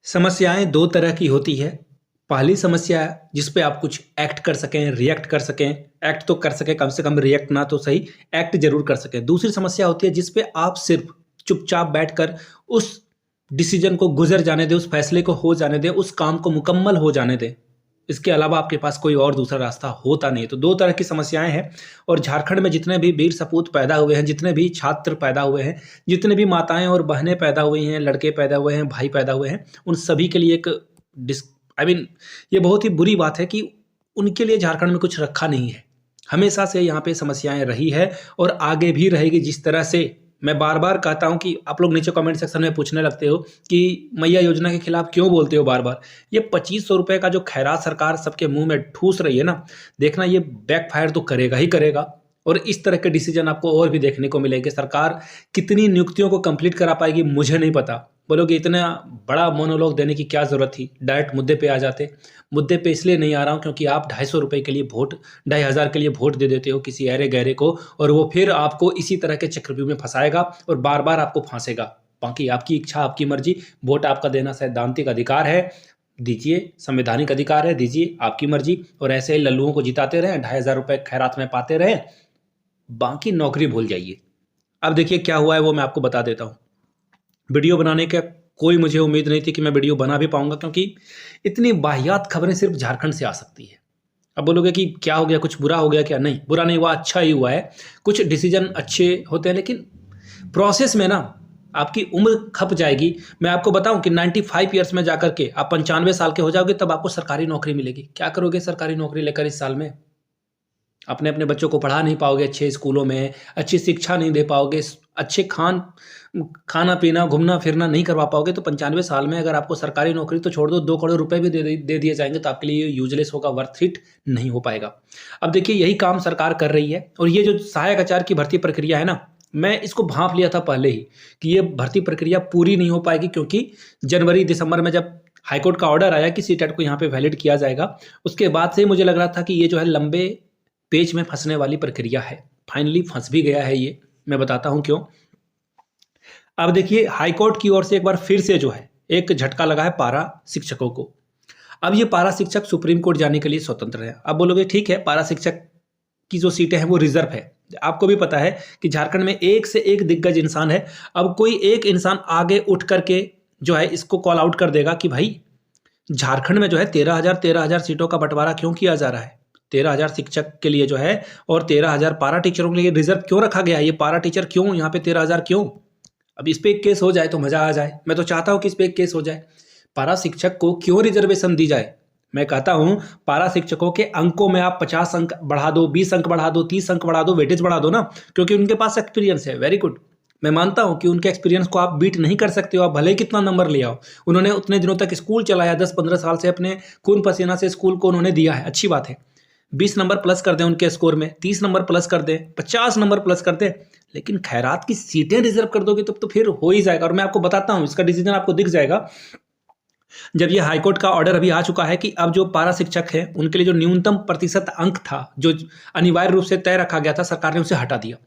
समस्याएं दो तरह की होती है। पहली समस्या जिस पे आप कुछ एक्ट कर सकें, रिएक्ट कर सकें। एक्ट तो कर सकें, कम से कम रिएक्ट ना तो सही, एक्ट जरूर कर सकें। दूसरी समस्या होती है जिस पे आप सिर्फ चुपचाप बैठकर उस डिसीजन को गुजर जाने दें, उस फैसले को हो जाने दें, उस काम को मुकम्मल हो जाने दें। इसके अलावा आपके पास कोई और दूसरा रास्ता होता नहीं। तो दो तरह की समस्याएं हैं। और झारखंड में जितने भी वीर सपूत पैदा हुए हैं, जितने भी छात्र पैदा हुए हैं, जितने भी माताएं और बहनें पैदा हुई हैं, लड़के पैदा हुए हैं, भाई पैदा हुए हैं, उन सभी के लिए एक ये बहुत ही बुरी बात है कि उनके लिए झारखंड में कुछ रखा नहीं है। हमेशा से यहाँ पे समस्याएं रही है और आगे भी रहेगी। जिस तरह से मैं बार बार कहता हूँ कि आप लोग नीचे कमेंट सेक्शन में पूछने लगते हो कि मैया योजना के खिलाफ क्यों बोलते हो बार बार। ये 2500 रुपए का जो खैरात सरकार सबके मुंह में ठूस रही है ना, देखना ये बैकफायर तो करेगा ही करेगा। और इस तरह के डिसीजन आपको और भी देखने को मिलेंगे। सरकार कितनी नियुक्तियों को कंप्लीट करा पाएगी मुझे नहीं पता। बोलोगे इतना बड़ा मोनोलॉग देने की क्या जरूरत थी, डायरेक्ट मुद्दे पे आ जाते। मुद्दे पे इसलिए नहीं आ रहा हूँ क्योंकि आप 250 रुपए के लिए वोट, 2500 के लिए वोट दे देते हो किसी अरे गहरे को, और वो फिर आपको इसी तरह के चक्रव्यूह में फंसाएगा और बार बार आपको फांसेगा। बाकी आपकी इच्छा, आपकी मर्जी। वोट आपका देना सैद्धांतिक अधिकार है, दीजिए। संवैधानिक अधिकार है, दीजिए, आपकी मर्जी। और ऐसे लल्लुओं को जिताते रहें, 2500 रुपए खैरात में पाते रहें, बाकी नौकरी भूल जाइए। अब देखिए क्या हुआ है वो मैं आपको बता देता हूँ। वीडियो बनाने का कोई मुझे उम्मीद नहीं थी कि मैं वीडियो बना भी पाऊंगा, क्योंकि इतनी वाहियात खबरें सिर्फ झारखंड से आ सकती है। अब बोलोगे कि क्या हो गया, कुछ बुरा हो गया क्या? नहीं, बुरा नहीं हुआ, अच्छा ही हुआ है। कुछ डिसीजन अच्छे होते हैं लेकिन प्रोसेस में ना आपकी उम्र खप जाएगी। मैं आपको बताऊं कि 95 ईयर्स में जाकर के आप 95 साल के हो जाओगे, तब आपको सरकारी नौकरी मिलेगी। क्या करोगे सरकारी नौकरी लेकर इस साल में? अपने अपने बच्चों को पढ़ा नहीं पाओगे अच्छे स्कूलों में, अच्छी शिक्षा नहीं दे पाओगे, अच्छे खाना पीना घूमना फिरना नहीं करवा पाओगे। तो 95 साल में अगर आपको सरकारी नौकरी तो छोड़ दो, 2 करोड़ रुपए भी दे दिए जाएंगे तो आपके लिए यूजलेस होगा, वर्थ इट नहीं हो पाएगा। अब देखिए यही काम सरकार कर रही है। और ये जो सहायक आचार्य की भर्ती प्रक्रिया है ना, मैं इसको भांप लिया था पहले ही कि ये भर्ती प्रक्रिया पूरी नहीं हो पाएगी, क्योंकि जनवरी दिसंबर में जब हाईकोर्ट का ऑर्डर आया कि सीटेट को यहाँ पे वैलिड किया जाएगा, उसके बाद से मुझे लग रहा था कि ये जो है लंबे पेज में फंसने वाली प्रक्रिया है। फाइनली फंस भी गया है ये। मैं बताता हूं क्यों। अब देखिए हाईकोर्ट की ओर से एक बार फिर से जो है एक झटका लगा है पारा शिक्षकों को। अब ये पारा शिक्षक सुप्रीम कोर्ट जाने के लिए स्वतंत्र है। अब बोलोगे ठीक है, पारा शिक्षक की जो सीटें हैं वो रिजर्व है। आपको भी पता है कि झारखंड में एक से एक दिग्गज इंसान है। अब कोई एक इंसान आगे उठ करके जो है इसको कॉल आउट कर देगा कि भाई झारखंड में जो है 13,000 सीटों का बंटवारा क्यों किया जा रहा है? 13,000 शिक्षक के लिए जो है और 13,000 पारा टीचरों के लिए रिजर्व क्यों रखा गया है? ये पारा टीचर क्यों यहाँ पे 13,000 क्यों? अब इस पे एक केस हो जाए तो मजा आ जाए। मैं तो चाहता हूं कि इस पे एक केस हो जाए। पारा शिक्षक को क्यों रिजर्वेशन दी जाए? मैं कहता हूं पारा शिक्षकों के अंकों में आप 50 अंक बढ़ा दो, 20 अंक बढ़ा दो, 30 अंक बढ़ा दो, वेटेज बढ़ा दो ना, क्योंकि उनके पास एक्सपीरियंस है। Very good. मैं मानता हूं कि उनके एक्सपीरियंस को आप बीट नहीं कर सकते हो, आप भले ही कितना नंबर ले आओ। उन्होंने उतने दिनों तक स्कूल चलाया, 10-15 साल से अपने खून पसीना से स्कूल को उन्होंने दिया है, अच्छी बात है। 20 नंबर प्लस कर दें उनके स्कोर में, 30 नंबर प्लस कर दें, 50 नंबर प्लस कर दें, लेकिन खैरात की सीटें रिजर्व कर दोगे तो फिर हो ही जाएगा। और मैं आपको बताता हूं इसका डिसीजन आपको दिख जाएगा जब ये हाईकोर्ट का ऑर्डर अभी आ चुका है कि अब जो पारा शिक्षक है उनके लिए जो न्यूनतम प्रतिशत अंक था, जो अनिवार्य रूप से तय रखा गया था, सरकार ने उसे हटा दिया।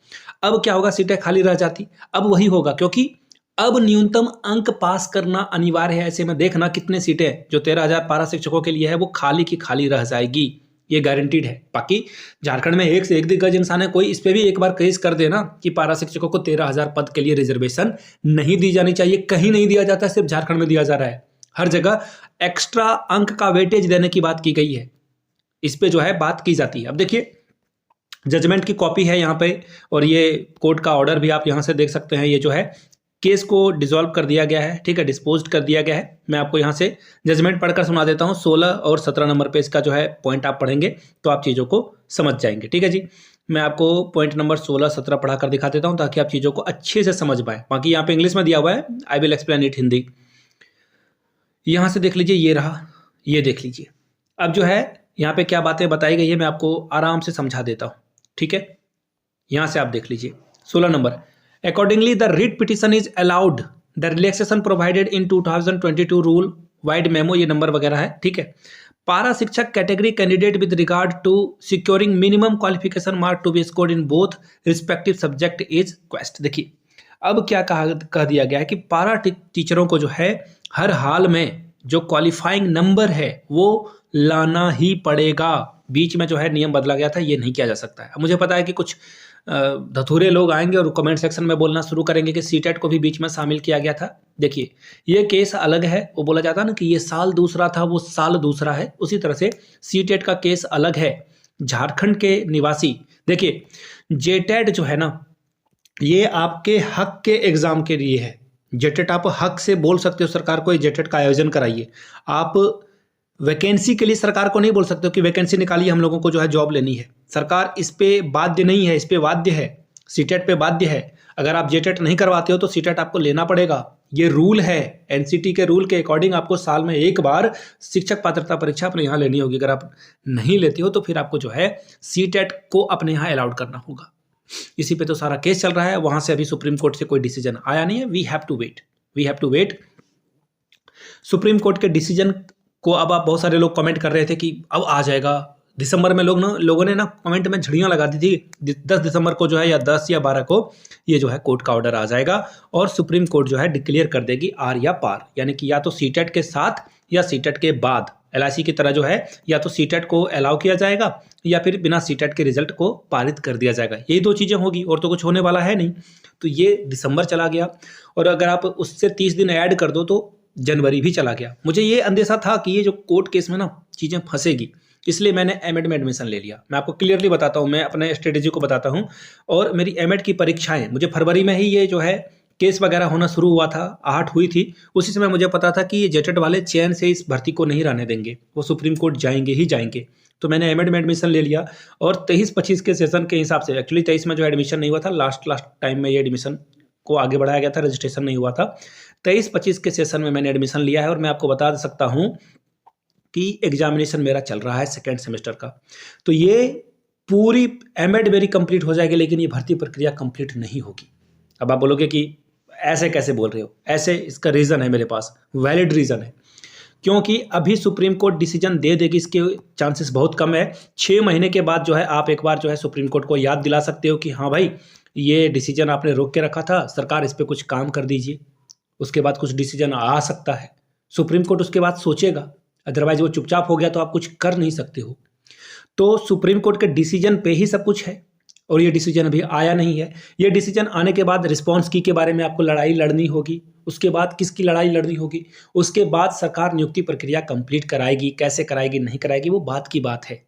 अब क्या होगा? सीटें खाली रह जाती। अब वही होगा, क्योंकि अब न्यूनतम अंक पास करना अनिवार्य है। ऐसे में देखना कितने सीटें जो 13,000 पारा शिक्षकों के लिए है वो खाली की खाली रह जाएगी, ये गारंटीड है। बाकी झारखंड में एक से एक दिग्गज इंसान है, कोई इस पे भी एक बार केस कर देना कि पारा शिक्षकों को 13,000 पद के लिए रिजर्वेशन नहीं दी जानी चाहिए। कहीं नहीं दिया जाता, सिर्फ झारखंड में दिया जा रहा है। हर जगह एक्स्ट्रा अंक का वेटेज देने की बात की गई है, इस पे जो है बात की जाती है। अब देखिए जजमेंट की कॉपी है यहाँ पे, और ये कोर्ट का ऑर्डर भी आप यहाँ से देख सकते हैं। ये जो है केस को डिसॉल्व कर दिया गया है, ठीक है, डिस्पोज्ड कर दिया गया है। मैं आपको यहाँ से जजमेंट पढ़कर सुना देता हूँ। 16 और 17 नंबर पे इसका जो है पॉइंट आप पढ़ेंगे तो आप चीज़ों को समझ जाएंगे, ठीक है जी। मैं आपको पॉइंट नंबर 16-17 पढ़ा कर दिखा देता हूँ ताकि आप चीज़ों को अच्छे से समझ पाएँ। बाकी यहाँ पे इंग्लिश में दिया हुआ है, I will explain it Hindi. यहाँ से देख लीजिए, ये रहा, ये देख लीजिए। अब जो है यहाँ पे क्या बातें बताई गई है मैं आपको आराम से समझा देता हूँ, ठीक है। यहाँ से आप देख लीजिए 16 number, accordingly the writ petition is allowed the relaxation provided in 2022 rule vide memo, ये नंबर वगैरह है, ठीक है। पारा शिक्षक category candidate with regard to securing minimum qualification mark to be scored in both respective subject is quashed. देखिए अब क्या कह दिया गया है कि पारा टीचरों को जो है हर हाल में जो क्वालिफाइंग नंबर है वो लाना ही पड़ेगा। बीच में जो है नियम बदला गया था, ये नहीं किया जा सकता है। अब मुझे पता है कि कुछ धतूरे लोग आएंगे और कमेंट सेक्शन में बोलना शुरू करेंगे कि सीटेट को भी बीच में शामिल किया गया था। देखिए, ये केस अलग है। वो बोला जाता है ना कि ये साल दूसरा था, वो साल दूसरा है। उसी तरह से सीटेट का केस अलग है। झारखंड के निवासी, देखिए जेटेट जो है ना, ये आपके हक के एग्जाम के लिए है। जेटेट आप हक से बोल सकते हो सरकार को जेटेट का आयोजन कराइए। आप वैकेंसी के लिए सरकार को नहीं बोल सकते हो कि वैकेंसी निकालिए, हम लोगों को जो है जॉब लेनी है। सरकार इस पे बाध्य नहीं है, इस पे बाध्य है, सीटेट पे बाध्य है। अगर आप जेटेट नहीं करवाते हो तो सीटेट आपको लेना पड़ेगा। ये रूल है, एनसीटी के रूल के अकॉर्डिंग आपको साल में एक बार शिक्षक पात्रता परीक्षा अपने यहाँ लेनी होगी। अगर आप नहीं लेते हो तो फिर आपको जो है सीटेट को अपने यहाँ अलाउड करना होगा। इसी पे तो सारा केस चल रहा है। वहां से अभी सुप्रीम कोर्ट से कोई डिसीजन आया नहीं है। We have to wait. Supreme court के डिसीजन को अब आप बहुत सारे लोग कमेंट कर रहे थे कि अब आ जाएगा दिसंबर में। लोगों ने ना कमेंट में झड़ियां लगा दी थी 10 दिसंबर को जो है, या 10 या 12 को ये जो है कोर्ट का ऑर्डर आ जाएगा और सुप्रीम कोर्ट जो है डिक्लेयर कर देगी आर या पार, यानी कि या तो सीटेट के साथ या सीटेट के बाद। एलआईसी की तरह जो है, या तो सीटेट को अलाउ किया जाएगा या फिर बिना सीटेट के रिजल्ट को पारित कर दिया जाएगा। यही दो चीज़ें होगी और तो कुछ होने वाला है नहीं। तो ये दिसंबर चला गया और अगर आप उससे 30 दिन ऐड कर दो तो जनवरी भी चला गया। मुझे ये अंदेशा था कि ये जो कोर्ट केस में ना चीज़ें फंसेगी, इसलिए मैंने एमएड में एडमिशन ले लिया। मैं आपको क्लियरली बताता हूँ, मैं अपने स्ट्रेटेजी को बताता हूँ। और मेरी एमएड की परीक्षाएं मुझे फरवरी में ही ये जो है केस वगैरह होना शुरू हुआ था, आहट हुई थी। उसी समय मुझे पता था कि ये जेटेट वाले चैन से इस भर्ती को नहीं रहने देंगे, वो सुप्रीम कोर्ट जाएंगे ही जाएंगे। तो मैंने एमएड में एडमिशन ले लिया और 23-25 के सेशन के हिसाब से, एक्चुअली 23 में जो एडमिशन नहीं हुआ था, लास्ट टाइम में ये एडमिशन को आगे बढ़ाया गया था, रजिस्ट्रेशन नहीं हुआ था। 23-25 के सेशन में मैंने एडमिशन लिया है और मैं आपको बता सकता हूँ कि एग्जामिनेशन मेरा चल रहा है सेकेंड सेमेस्टर का। तो ये पूरी एमएड मेरी कंप्लीट हो जाएगी, लेकिन ये भर्ती प्रक्रिया कंप्लीट नहीं होगी। अब आप बोलोगे कि ऐसे कैसे बोल रहे हो? ऐसे इसका रीज़न है, मेरे पास वैलिड रीज़न है। क्योंकि अभी सुप्रीम कोर्ट डिसीजन दे देगी, इसके चांसेस बहुत कम है। 6 महीने के बाद जो है आप एक बार जो है सुप्रीम कोर्ट को याद दिला सकते हो कि हाँ भाई, ये डिसीजन आपने रोक के रखा था, सरकार इस पर कुछ काम कर दीजिए। उसके बाद कुछ डिसीजन आ सकता है, सुप्रीम कोर्ट उसके बाद सोचेगा। अदरवाइज वो चुपचाप हो गया तो आप कुछ कर नहीं सकते हो। तो सुप्रीम कोर्ट के डिसीजन पे ही सब कुछ है और ये डिसीजन अभी आया नहीं है। ये डिसीजन आने के बाद रिस्पॉन्स की के बारे में आपको लड़ाई लड़नी होगी। उसके बाद किसकी लड़ाई लड़नी होगी, उसके बाद सरकार नियुक्ति प्रक्रिया कंप्लीट कराएगी। कैसे कराएगी नहीं कराएगी वो बात की बात है,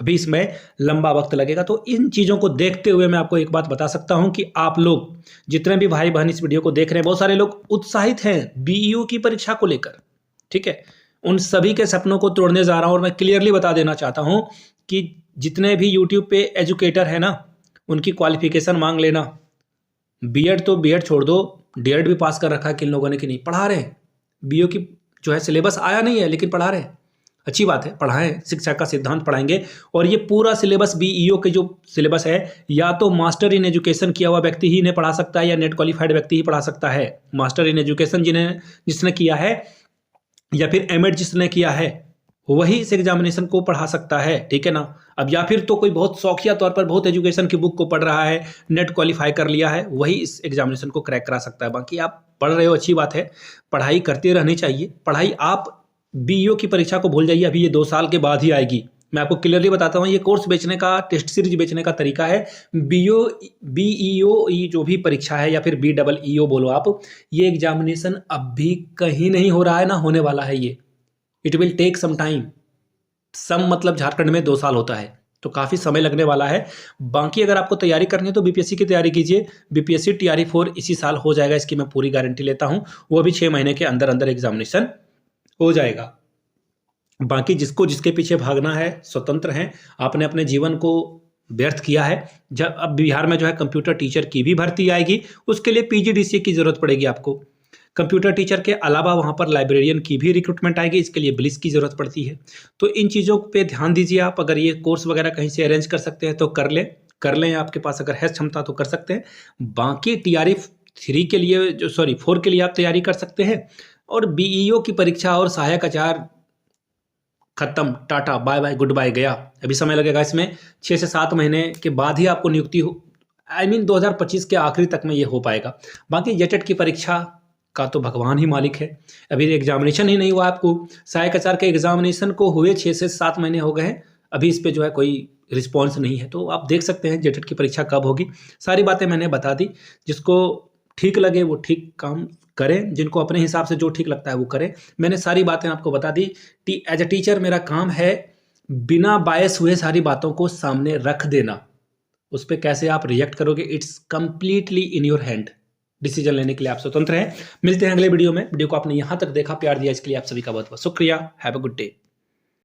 अभी इसमें लंबा वक्त लगेगा। तो इन चीज़ों को देखते हुए मैं आपको एक बात बता सकता हूं कि आप लोग जितने भी भाई बहन इस वीडियो को देख रहे हैं, बहुत सारे लोग उत्साहित हैं बीईओ की परीक्षा को लेकर, ठीक है। उन सभी के सपनों को तोड़ने जा रहा हूं और मैं क्लियरली बता देना चाहता हूं कि जितने भी यूट्यूब पे एजुकेटर है ना, उनकी क्वालिफिकेशन मांग लेना। बीएड तो बीएड छोड़ दो, डीएड भी पास कर रखा है किन लोगों ने कि नहीं, पढ़ा रहे हैं। बीईओ की जो है सिलेबस आया नहीं है लेकिन पढ़ा रहे हैं, अच्छी बात है, पढ़ाएं, शिक्षा का सिद्धांत पढ़ाएंगे। और ये पूरा सिलेबस बीईओ के जो सिलेबस है, या तो मास्टर इन एजुकेशन किया हुआ व्यक्ति ही इन्हें पढ़ा सकता है या नेट क्वालिफाइड व्यक्ति ही पढ़ा सकता है। मास्टर इन एजुकेशन जिसने किया है या फिर एमएड जिसने किया है वही इस एग्जामिनेशन को पढ़ा सकता है, ठीक है ना। अब या फिर तो कोई बहुत शौकिया तौर पर बहुत एजुकेशन की बुक को पढ़ रहा है, नेट क्वालिफाई कर लिया है, वही इस एग्जामिनेशन को क्रैक करा सकता है। बाकी आप पढ़ रहे हो, अच्छी बात है, पढ़ाई करते रहनी चाहिए। पढ़ाई आप बीईओ की परीक्षा को भूल जाइए, अभी ये 2 साल के बाद ही आएगी। मैं आपको क्लियरली बताता हूँ, ये कोर्स बेचने का, टेस्ट सीरीज बेचने का तरीका है। बीईओ जो भी परीक्षा है या फिर BEE बोलो आप, ये एग्जामिनेशन अब भी कहीं नहीं हो रहा है, ना होने वाला है। ये it will take some time. Some मतलब झारखंड में 2 साल होता है, तो काफ़ी समय लगने वाला है। बाकी अगर आपको तैयारी करनी है तो बीपीएससी की तैयारी कीजिए। बीपीएससी TRE4 इसी साल हो जाएगा, इसकी मैं पूरी गारंटी लेता हूँ। वो भी 6 महीने के अंदर अंदर एग्जामिनेशन हो जाएगा। बाकी जिसको जिसके पीछे भागना है स्वतंत्र हैं। आपने अपने जीवन को व्यर्थ किया है। जब अब बिहार में जो है कंप्यूटर टीचर की भी भर्ती आएगी, उसके लिए PGDCA की जरूरत पड़ेगी आपको। कंप्यूटर टीचर के अलावा वहाँ पर लाइब्रेरियन की भी रिक्रूटमेंट आएगी, इसके लिए BLIS की ज़रूरत पड़ती है। तो इन चीज़ों पे ध्यान दीजिए आप। अगर ये कोर्स वगैरह कहीं से अरेंज कर सकते हैं तो कर लें, आपके पास अगर है क्षमता तो कर सकते हैं। बाकी TRE3 के लिए जो 4 के लिए आप तैयारी कर सकते हैं। और BEO की परीक्षा और सहायक आचार्य खत्म, tata bye bye goodbye, गया। अभी समय लगेगा इसमें, 6 से 7 महीने के बाद ही आपको नियुक्ति हो, 2025 के आखिरी तक में ये हो पाएगा। बाकी जेटेट की परीक्षा का तो भगवान ही मालिक है। अभी एग्जामिनेशन ही नहीं हुआ, आपको सहायक आचार्य के एग्जामिनेशन को हुए 6 से 7 महीने हो गए हैं, अभी इस पे जो है कोई रिस्पॉन्स नहीं है। तो आप देख सकते हैं जेटेट की परीक्षा कब होगी। सारी बातें मैंने बता दी, जिसको ठीक लगे वो ठीक काम करें, जिनको अपने हिसाब से जो ठीक लगता है वो करें। मैंने सारी बातें आपको बता दी। एज ए टीचर मेरा काम है बिना बायस हुए सारी बातों को सामने रख देना। उस पर कैसे आप रिएक्ट करोगे, it's completely in your hand. Decision लेने के लिए आप स्वतंत्र हैं। मिलते हैं अगले वीडियो में। वीडियो को आपने यहाँ तक देखा, प्यार दिया, इसके लिए आप सभी का बहुत बहुत शुक्रिया। Have a good day.